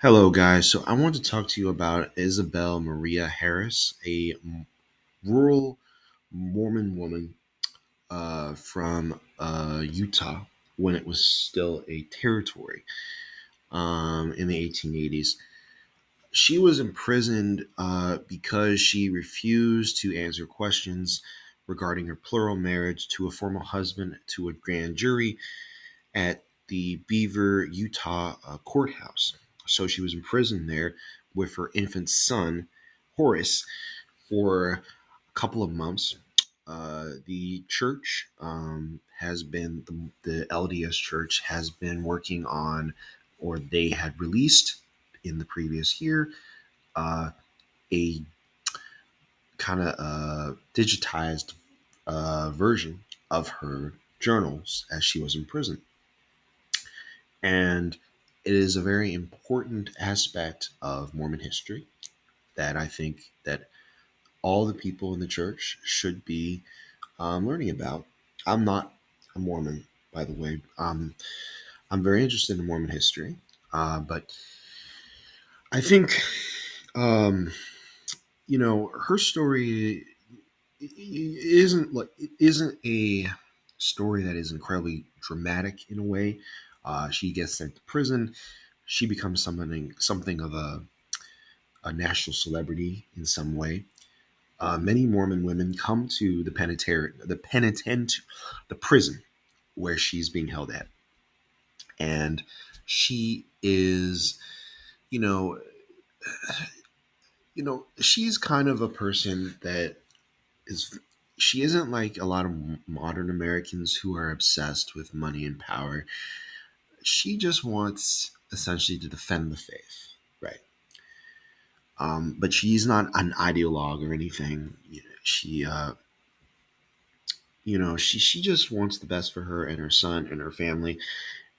Hello, guys. So I want to talk to you about Isabel Maria Harris, a rural Mormon woman from Utah when it was still a territory in the 1880s. She was imprisoned because she refused to answer questions regarding her plural marriage to a former husband to a grand jury at the Beaver, Utah courthouse. So she was imprisoned there with her infant son, Horace, for a couple of months. The church has been, the LDS church has been working on, or they had released in the previous year, uh, a kind of digitized version of her journals as she was in prison. And it is a very important aspect of Mormon history that I think that all the people in the church should be learning about. I'm not a Mormon, by the way. I'm very interested in Mormon history, but I think um, her story isn't a story that is incredibly dramatic in a way. She gets sent to prison. She becomes something of a national celebrity in some way. Many Mormon women come to the prison where she's being held at, and she is, you know, she's kind of a person that is. She isn't like a lot of modern Americans who are obsessed with money and power. She just wants essentially to defend the faith, right? But she's not an ideologue or anything. She just wants the best for her and her son and her family.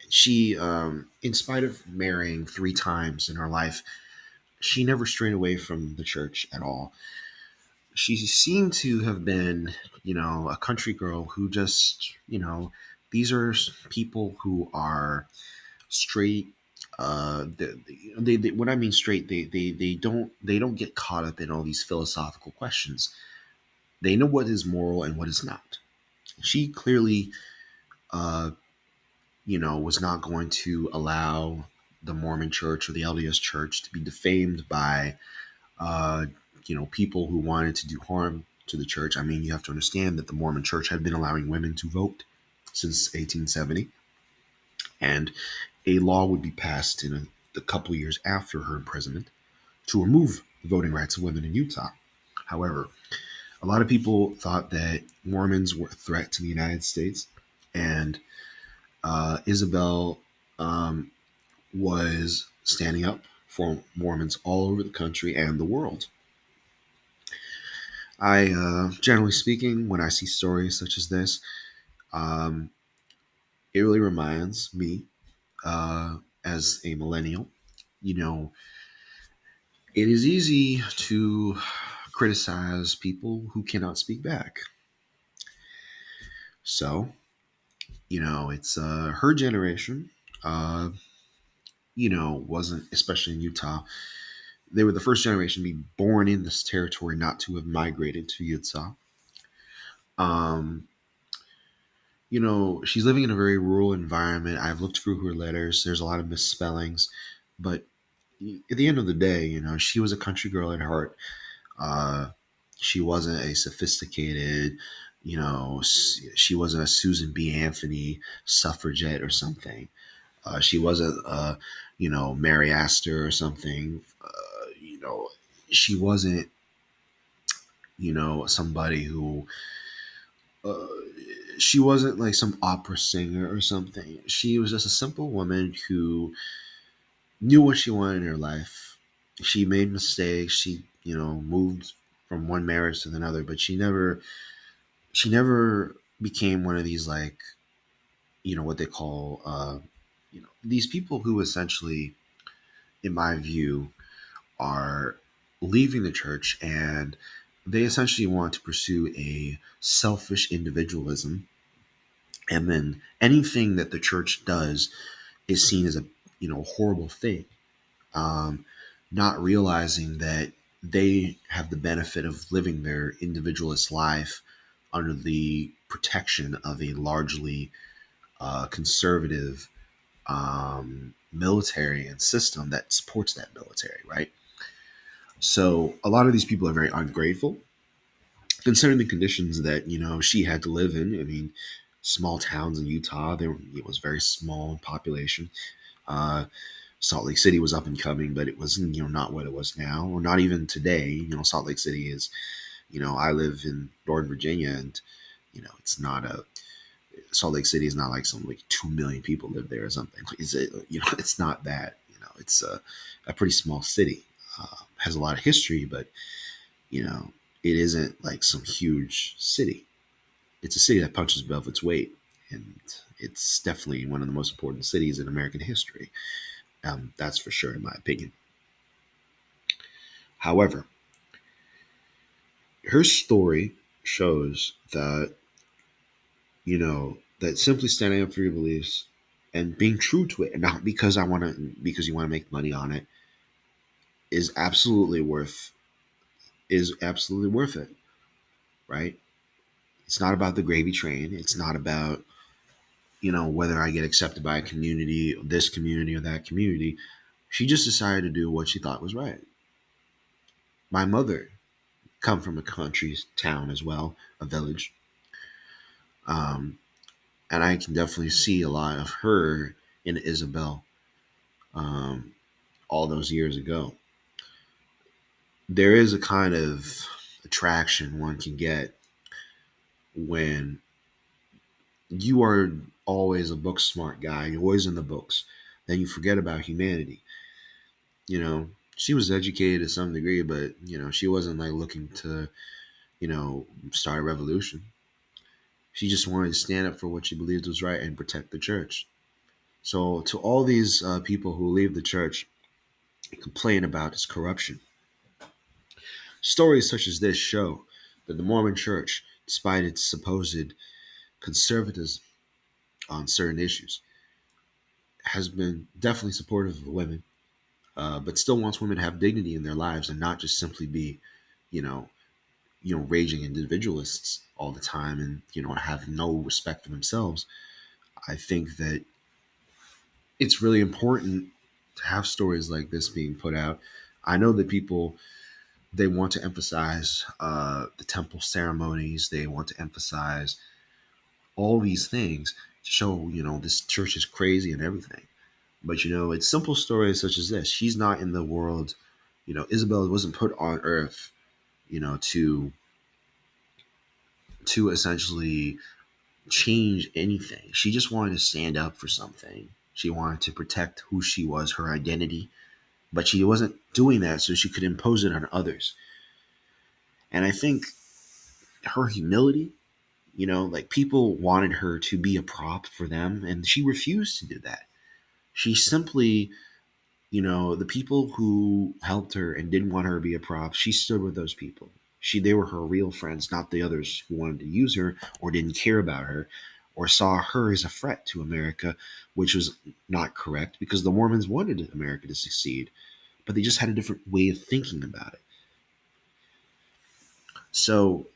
She, in spite of marrying three times in her life, she never strayed away from the church at all. She seemed to have been, a country girl who just, these are people who are straight. What I mean straight, they don't get caught up in all these philosophical questions. They know what is moral and what is not. She clearly, uh, was not going to allow the Mormon Church or the LDS Church to be defamed by, uh, people who wanted to do harm to the church. I mean, you have to understand that the Mormon Church had been allowing women to vote since 1870, and a law would be passed in a couple of years after her imprisonment to remove the voting rights of women in Utah. However, a lot of people thought that Mormons were a threat to the United States, and Isabel was standing up for Mormons all over the country and the world. Generally speaking, when I see stories such as this, um, it really reminds me, as a millennial, you know, it is easy to criticize people who cannot speak back. So, it's her generation, uh, wasn't, especially in Utah, they were the first generation to be born in this territory, not to have migrated to Utah. Um, she's living in a very rural environment. I've looked through her letters. There's a lot of misspellings, but at the end of the day, she was a country girl at heart. Uh, she wasn't a sophisticated, she wasn't a Susan B. Anthony suffragette or something. She wasn't, Mary Astor or something. She wasn't, somebody who, uh, she wasn't like some opera singer or something. She was just a simple woman who knew what she wanted in her life. She made mistakes. She, moved from one marriage to another, but she never became one of these, like, what they call, these people who essentially, in my view, are leaving the church, and they essentially want to pursue a selfish individualism, and then anything that the church does is seen as a horrible thing. um, not realizing that they have the benefit of living their individualist life under the protection of a largely conservative military and system that supports that military, right? So a lot of these people are very ungrateful, considering the conditions that she had to live in. I mean, small towns in Utah, it was very small population. Uh, Salt Lake City was up and coming, but it was not what it was now, or not even today. Salt Lake City is I live in Northern Virginia, and it's not a Salt Lake City is not like some like 2 million people live there or something. Is it? It's not that. It's a pretty small city. Has a lot of history, but you know, it isn't like some huge city. It's a city that punches above its weight, and it's definitely one of the most important cities in American history. That's for sure, in my opinion. However, her story shows that that simply standing up for your beliefs and being true to it, and not because you want to make money on it, is absolutely worth it, right? It's not about the gravy train. It's not about whether I get accepted by a community, this community or that community. She just decided to do what she thought was right. My mother come from a country town as well, a village, um, and I can definitely see a lot of her in Isabel, um, all those years ago. There is a kind of attraction one can get when you are always a book smart guy, you're always in the books, then you forget about humanity. She was educated to some degree, but she wasn't like looking to start a revolution. She just wanted to stand up for what she believed was right and protect the church. So to all these people who leave the church and complain about its corruption, stories such as this show that the Mormon church, despite its supposed conservatism on certain issues, has been definitely supportive of women, but still wants women to have dignity in their lives and not just simply be, you know, raging individualists all the time and have no respect for themselves. I think that it's really important to have stories like this being put out. I know that people, they want to emphasize the temple ceremonies. They want to emphasize all these things to show this church is crazy and everything. But it's simple stories such as this. She's not in the world. Isabel wasn't put on Earth, to essentially change anything. She just wanted to stand up for something. She wanted to protect who she was, her identity, but she wasn't doing that so she could impose it on others. And I think her humility, like people wanted her to be a prop for them, and she refused to do that. She simply, the people who helped her and didn't want her to be a prop, she stood with those people. They were her real friends, not the others who wanted to use her or didn't care about her or saw her as a threat to America, which was not correct because the Mormons wanted America to succeed, but they just had a different way of thinking about it. So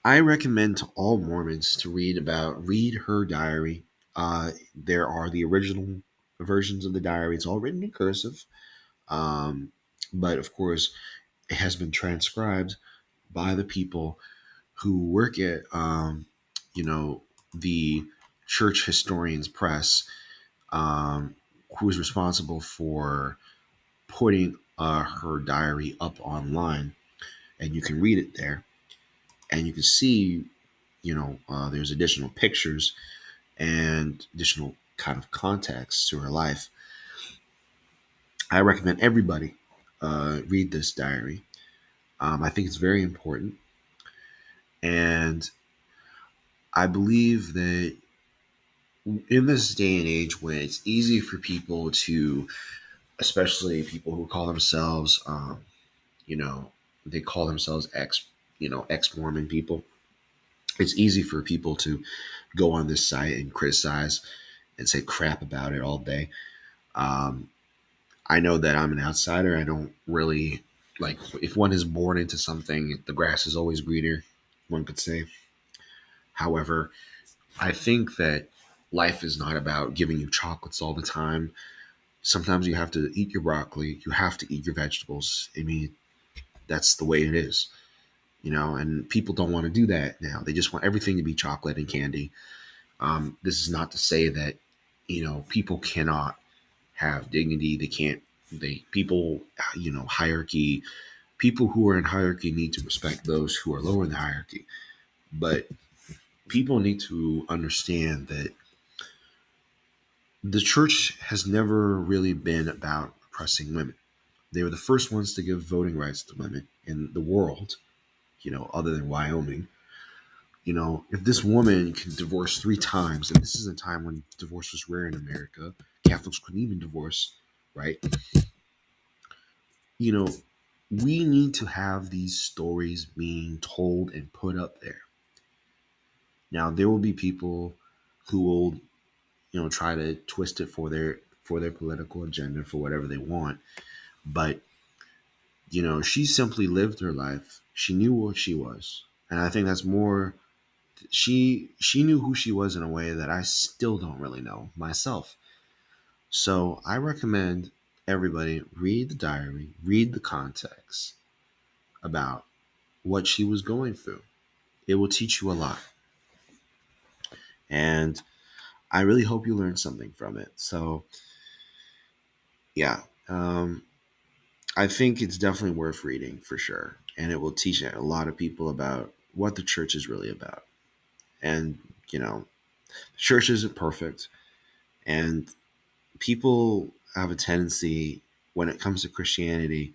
I recommend to all Mormons to read her diary. There are the original versions of the diary. It's all written in cursive, um, but of course, it has been transcribed by the people who work at, you know, the Church Historians Press, who is responsible for putting her diary up online, and you can read it there, and you can see, there's additional pictures and additional kind of context to her life. I recommend everybody read this diary. I think it's very important, and I believe that in this day and age when it's easy for people to, especially people who call themselves, you know, they call themselves ex-Mormon people. It's easy for people to go on this site and criticize and say crap about it all day. Um, I know that I'm an outsider. I don't really like if one is born into something, the grass is always greener, one could say. However, I think that life is not about giving you chocolates all the time. Sometimes you have to eat your broccoli, you have to eat your vegetables. I mean, that's the way it is, and people don't want to do that now. They just want everything to be chocolate and candy. This is not to say that, people cannot have dignity. They can't, people, hierarchy, people who are in hierarchy need to respect those who are lower in the hierarchy. But people need to understand that the church has never really been about oppressing women. They were the first ones to give voting rights to women in the world, other than Wyoming. If this woman can divorce 3 times, and this is a time when divorce was rare in America, Catholics couldn't even divorce, right? You know, we need to have these stories being told and put up there. Now, there will be people who will, try to twist it for their political agenda, for whatever they want. But she simply lived her life. She knew what she was, and I think that's more. She knew who she was in a way that I still don't really know myself. So I recommend everybody read the diary, read the context about what she was going through. It will teach you a lot, and I really hope you learn something from it. So yeah, I think it's definitely worth reading for sure, and it will teach a lot of people about what the church is really about. And the church isn't perfect, and people have a tendency when it comes to Christianity,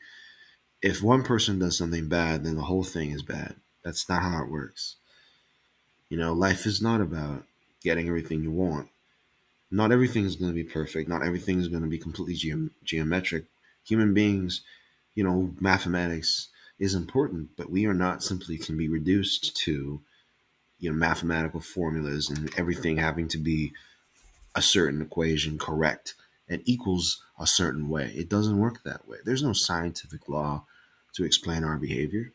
if one person does something bad, then the whole thing is bad. That's not how it works. Life is not about getting everything you want. Not everything is going to be perfect. Not everything is going to be completely geometric. Human beings, mathematics is important, but we are not simply can be reduced to, mathematical formulas and everything having to be a certain equation correct and equals a certain way. It doesn't work that way. There's no scientific law to explain our behavior.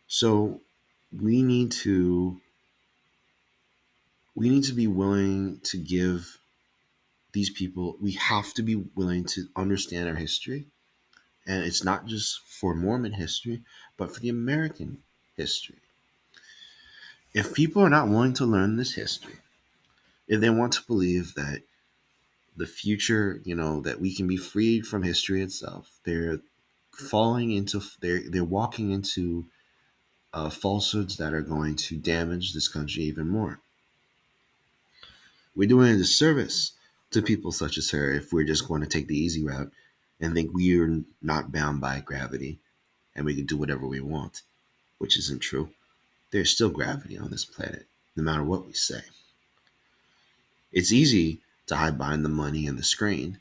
So we need to we need to be willing to give these people, we have to be willing to understand our history. And it's not just for Mormon history, but for the American history. If people are not willing to learn this history, if they want to believe that the future, that we can be freed from history itself, they're walking into falsehoods that are going to damage this country even more. We're doing a disservice to people such as her if we're just going to take the easy route and think we are not bound by gravity and we can do whatever we want, which isn't true. There's still gravity on this planet, no matter what we say. It's easy to hide behind the money and the screen,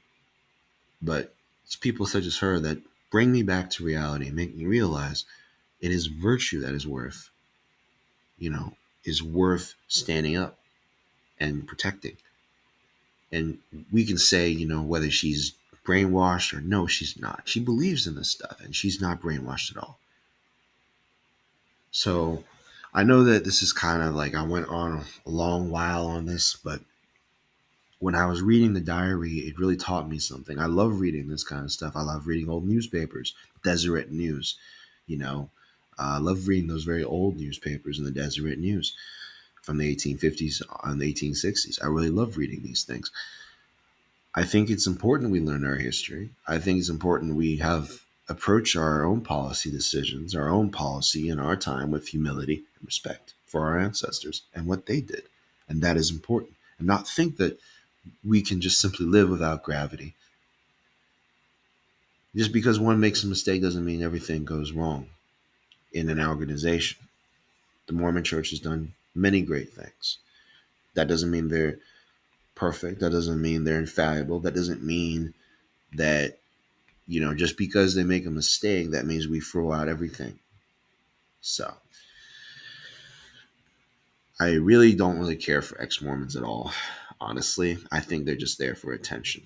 but it's people such as her that bring me back to reality and make me realize it is virtue that you know, is worth standing up and protecting. And we can say, whether she's brainwashed or no, she's not. She believes in this stuff and she's not brainwashed at all. So I know that this is kind of like I went on a long while on this, but when I was reading the diary, it really taught me something. I love reading this kind of stuff. I love reading old newspapers, Deseret News, you know. I love reading those very old newspapers in the Deseret News from the 1850s and the 1860s. I really love reading these things. I think it's important we learn our history. I think it's important we have approach our own policy decisions, our own policy in our time with humility and respect for our ancestors and what they did. And that is important. And not think that we can just simply live without gravity. Just because one makes a mistake doesn't mean everything goes wrong in an organization. The Mormon Church has done many great things. That doesn't mean they're perfect. That doesn't mean they're infallible. That doesn't mean that, just because they make a mistake, that means we throw out everything. So I really don't really care for ex Mormons at all. Honestly, I think they're just there for attention.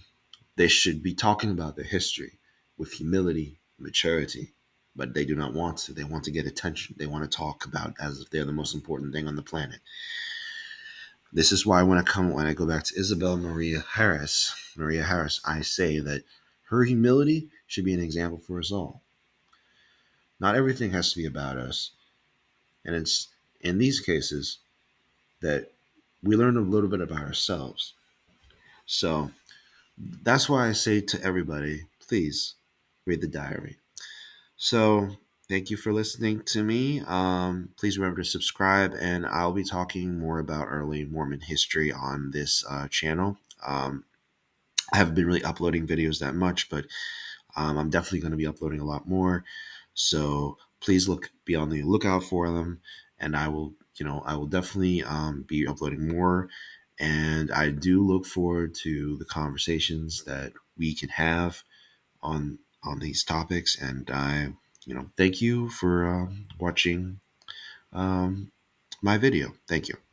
They should be talking about their history with humility, maturity, but they do not want to. They want to get attention. They want to talk about as if they're the most important thing on the planet. This is why when I go back to Maria Harris, I say that her humility should be an example for us all. Not everything has to be about us, and it's in these cases that we learn a little bit about ourselves. So that's why I say to everybody, please read the diary. So thank you for listening to me. Please remember to subscribe, and I'll be talking more about early Mormon history on this channel. I haven't been really uploading videos that much, but I'm definitely going to be uploading a lot more. So please be on the lookout for them, and I will definitely be uploading more. And I do look forward to the conversations that we can have on these topics. And thank you for watching my video. Thank you.